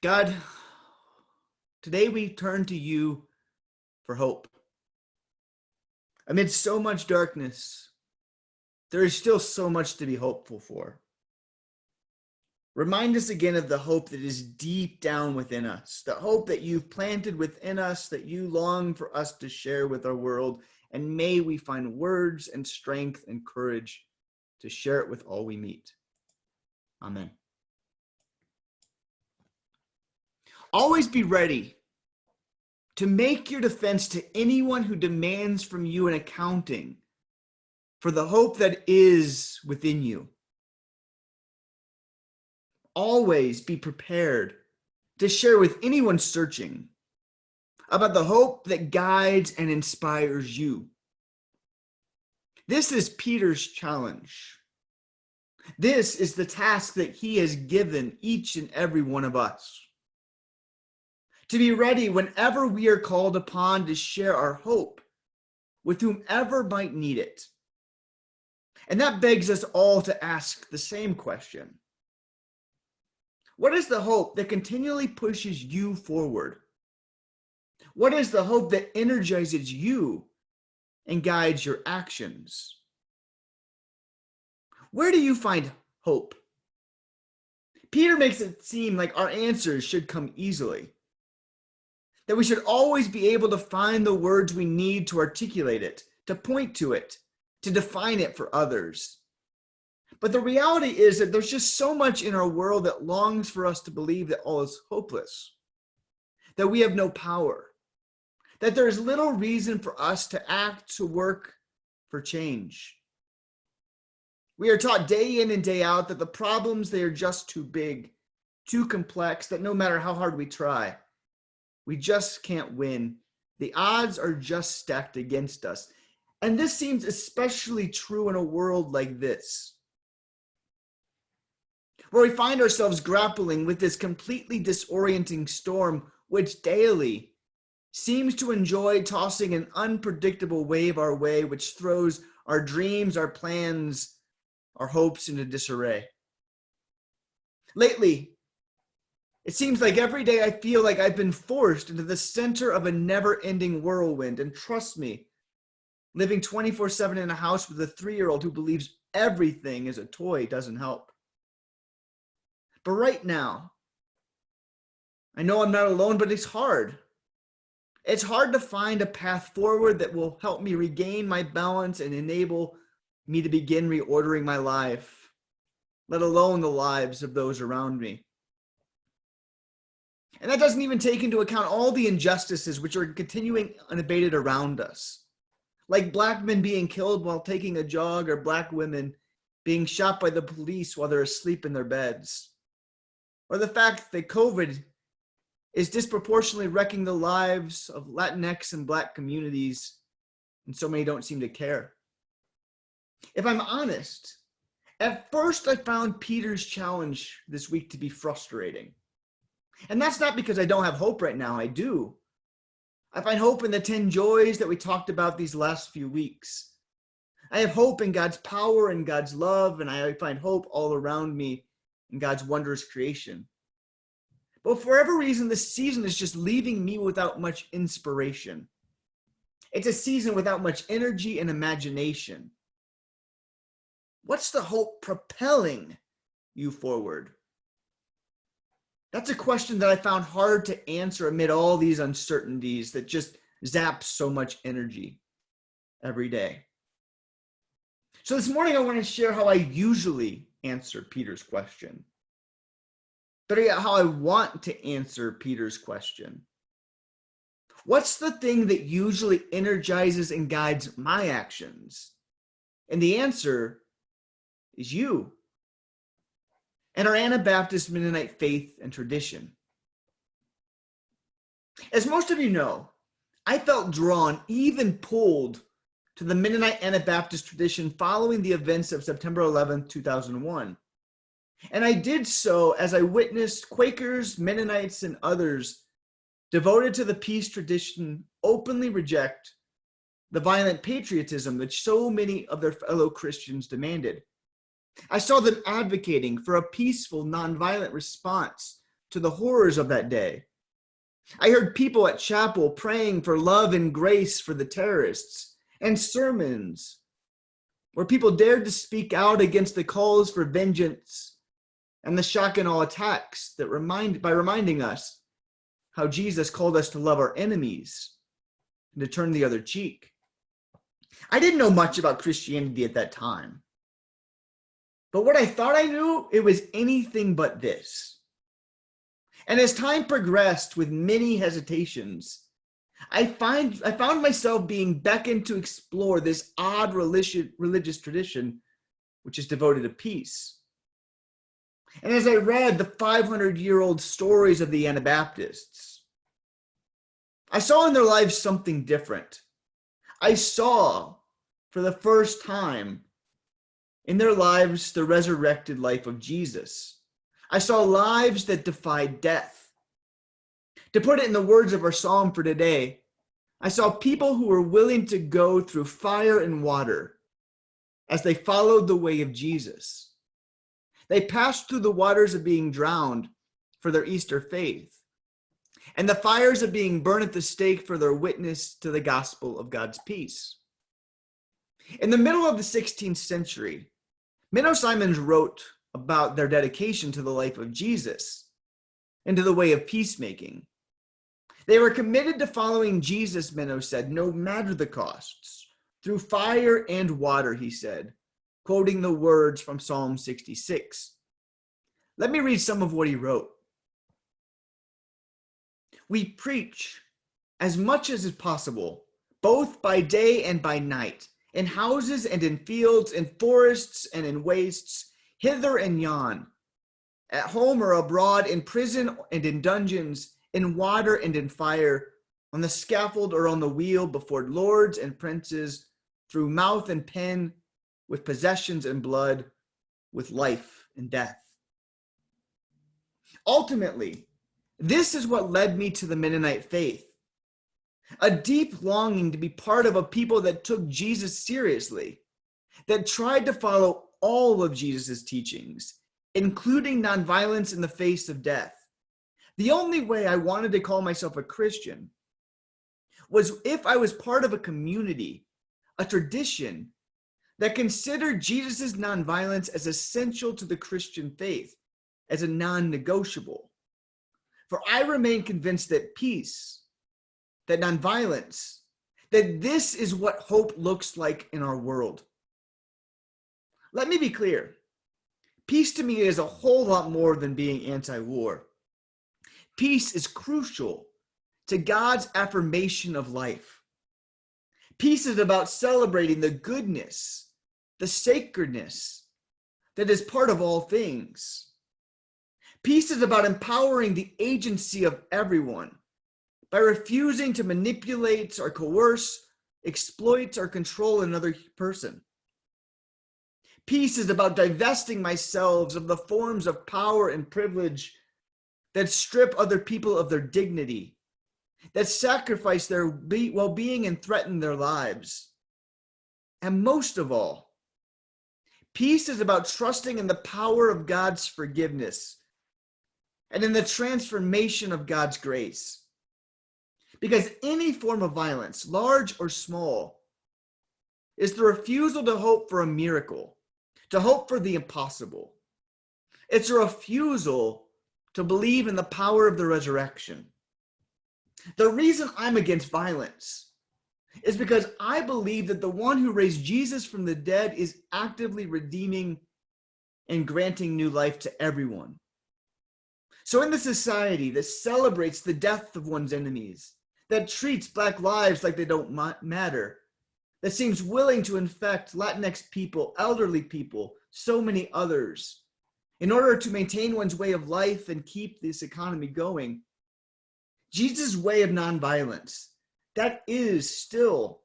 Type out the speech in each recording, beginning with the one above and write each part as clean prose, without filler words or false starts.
God, today we turn to you for hope. Amid so much darkness, there is still so much to be hopeful for. Remind us again of the hope that is deep down within us, the hope that you've planted within us, that you long for us to share with our world. And may we find words and strength and courage to share it with all we meet. Amen. Always be ready to make your defense to anyone who demands from you an accounting for the hope that is within you. Always be prepared to share with anyone searching about the hope that guides and inspires you. This is Peter's challenge. This is the task that he has given each and every one of us. To be ready whenever we are called upon to share our hope with whomever might need it. And that begs us all to ask the same question. What is the hope that continually pushes you forward? What is the hope that energizes you and guides your actions? Where do you find hope? Peter makes it seem like our answers should come easily, that we should always be able to find the words we need to articulate it, to point to it, to define it for others. But the reality is that there's just so much in our world that longs for us to believe that all is hopeless, that we have no power, that there is little reason for us to act, to work for change. We are taught day in and day out that the problems, they are just too big, too complex, that no matter how hard we try, we just can't win. The odds are just stacked against us. And this seems especially true in a world like this, where we find ourselves grappling with this completely disorienting storm, which daily seems to enjoy tossing an unpredictable wave our way, which throws our dreams, our plans, our hopes into disarray. Lately, it seems like every day I feel like I've been forced into the center of a never-ending whirlwind. And trust me, living 24/7 in a house with a 3-year-old who believes everything is a toy doesn't help. But right now, I know I'm not alone, but it's hard. It's hard to find a path forward that will help me regain my balance and enable me to begin reordering my life, let alone the lives of those around me. And that doesn't even take into account all the injustices which are continuing unabated around us, like Black men being killed while taking a jog, or Black women being shot by the police while they're asleep in their beds, or the fact that COVID is disproportionately wrecking the lives of Latinx and Black communities, and so many don't seem to care. If I'm honest, at first I found Peter's challenge this week to be frustrating. And that's not because I don't have hope right now. I do. I find hope in the 10 joys that we talked about these last few weeks. I have hope in God's power and God's love, and I find hope all around me in God's wondrous creation. But for whatever reason, this season is just leaving me without much inspiration. It's a season without much energy and imagination. What's the hope propelling you forward? That's a question that I found hard to answer amid all these uncertainties that just zap so much energy every day. So this morning, I want to share how I usually answer Peter's question. Better yet, how I want to answer Peter's question. What's the thing that usually energizes and guides my actions? And the answer is you and our Anabaptist Mennonite faith and tradition. As most of you know, I felt drawn, even pulled, to the Mennonite Anabaptist tradition following the events of September 11, 2001. And I did so as I witnessed Quakers, Mennonites, and others devoted to the peace tradition openly reject the violent patriotism that so many of their fellow Christians demanded. I saw them advocating for a peaceful, nonviolent response to the horrors of that day. I heard people at chapel praying for love and grace for the terrorists, and sermons where people dared to speak out against the calls for vengeance and the shock and awe attacks that reminding us how Jesus called us to love our enemies and to turn the other cheek. I didn't know much about Christianity at that time, but what I thought I knew, it was anything but this. And as time progressed with many hesitations, I found myself being beckoned to explore this odd religious tradition, which is devoted to peace. And as I read the 500-year-old stories of the Anabaptists, I saw in their lives something different. I saw, for the first time in their lives, the resurrected life of Jesus. I saw lives that defied death. To put it in the words of our psalm for today, I saw people who were willing to go through fire and water as they followed the way of Jesus. They passed through the waters of being drowned for their Easter faith, and the fires of being burned at the stake for their witness to the gospel of God's peace. In the middle of the 16th century, Menno Simons wrote about their dedication to the life of Jesus and to the way of peacemaking. They were committed to following Jesus, Menno said, no matter the costs, through fire and water, he said, quoting the words from Psalm 66. Let me read some of what he wrote. We preach as much as is possible, both by day and by night, in houses and in fields, in forests and in wastes, hither and yon, at home or abroad, in prison and in dungeons, in water and in fire, on the scaffold or on the wheel, before lords and princes, through mouth and pen, with possessions and blood, with life and death. Ultimately, this is what led me to the Mennonite faith. A deep longing to be part of a people that took Jesus seriously, that tried to follow all of Jesus' teachings, including nonviolence in the face of death. The only way I wanted to call myself a Christian was if I was part of a community, a tradition that considered Jesus' nonviolence as essential to the Christian faith, as a non-negotiable. For I remain convinced that peace, that nonviolence, that this is what hope looks like in our world. Let me be clear. Peace to me is a whole lot more than being anti-war. Peace is crucial to God's affirmation of life. Peace is about celebrating the goodness, the sacredness that is part of all things. Peace is about empowering the agency of everyone by refusing to manipulate or coerce, exploit, or control another person. Peace is about divesting myself of the forms of power and privilege that strip other people of their dignity, that sacrifice their well-being and threaten their lives. And most of all, peace is about trusting in the power of God's forgiveness and in the transformation of God's grace. Because any form of violence, large or small, is the refusal to hope for a miracle, to hope for the impossible. It's a refusal to believe in the power of the resurrection. The reason I'm against violence is because I believe that the one who raised Jesus from the dead is actively redeeming and granting new life to everyone. So in the society that celebrates the death of one's enemies, that treats Black lives like they don't matter, that seems willing to infect Latinx people, elderly people, so many others, in order to maintain one's way of life and keep this economy going, Jesus' way of nonviolence, that is still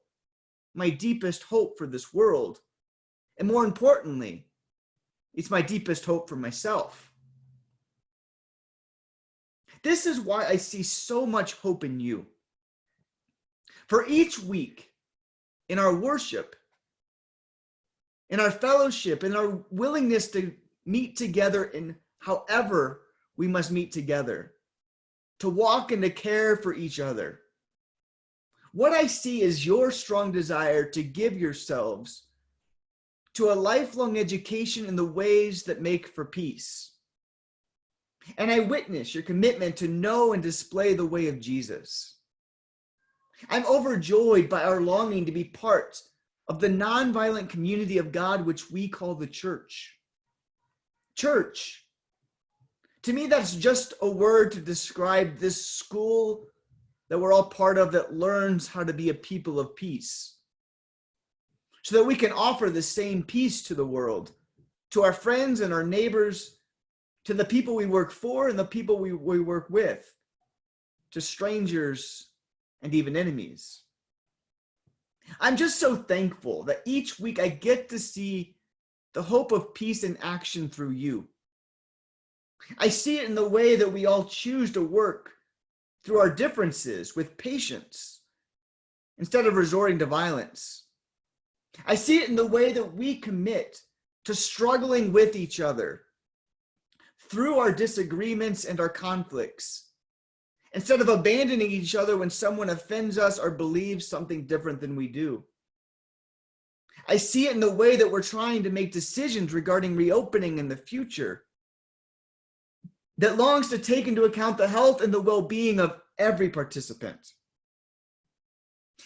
my deepest hope for this world. And more importantly, it's my deepest hope for myself. This is why I see so much hope in you. For each week, in our worship, in our fellowship, in our willingness to meet together in however we must meet together, to walk and to care for each other. What I see is your strong desire to give yourselves to a lifelong education in the ways that make for peace. And I witness your commitment to know and display the way of Jesus. I'm overjoyed by our longing to be part of the nonviolent community of God, which we call the church. Church. To me, that's just a word to describe this school that we're all part of that learns how to be a people of peace, so that we can offer the same peace to the world, to our friends and our neighbors, to the people we work for and the people we work with, to strangers and even enemies. I'm just so thankful that each week I get to see the hope of peace in action through you. I see it in the way that we all choose to work through our differences with patience instead of resorting to violence. I see it in the way that we commit to struggling with each other through our disagreements and our conflicts, instead of abandoning each other when someone offends us or believes something different than we do. I see it in the way that we're trying to make decisions regarding reopening in the future that longs to take into account the health and the well-being of every participant.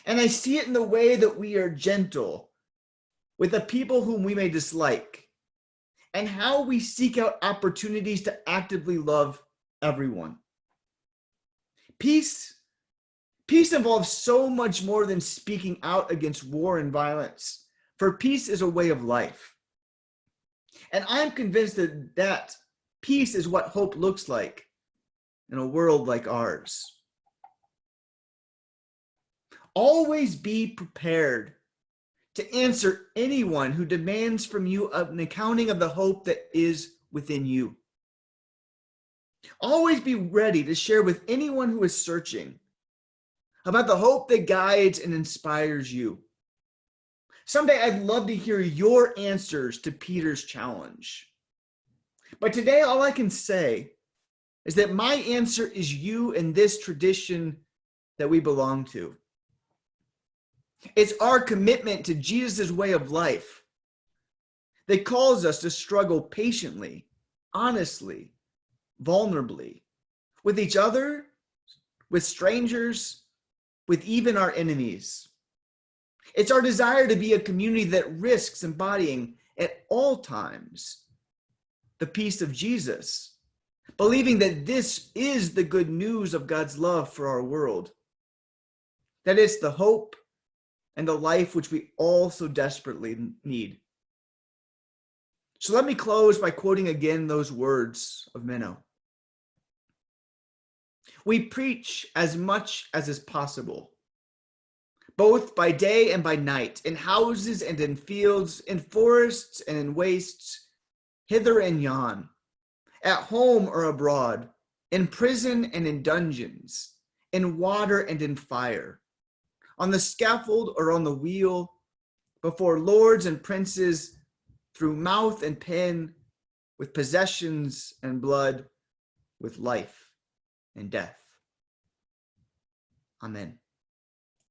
And I see it in the way that we are gentle with the people whom we may dislike, and how we seek out opportunities to actively love everyone. Peace involves so much more than speaking out against war and violence, for peace is a way of life. And I'm convinced that peace is what hope looks like in a world like ours. Always be prepared to answer anyone who demands from you an accounting of the hope that is within you. Always be ready to share with anyone who is searching about the hope that guides and inspires you. Someday I'd love to hear your answers to Peter's challenge. But today all I can say is that my answer is you and this tradition that we belong to. It's our commitment to Jesus' way of life that calls us to struggle patiently, honestly, vulnerably, with each other, with strangers, with even our enemies. It's our desire to be a community that risks embodying at all times the peace of Jesus, believing that this is the good news of God's love for our world, that it's the hope and the life which we all so desperately need. So let me close by quoting again those words of Menno. We preach as much as is possible, both by day and by night, in houses and in fields, in forests and in wastes, hither and yon, at home or abroad, in prison and in dungeons, in water and in fire, on the scaffold or on the wheel, before lords and princes, through mouth and pen, with possessions and blood, with life and death. Amen.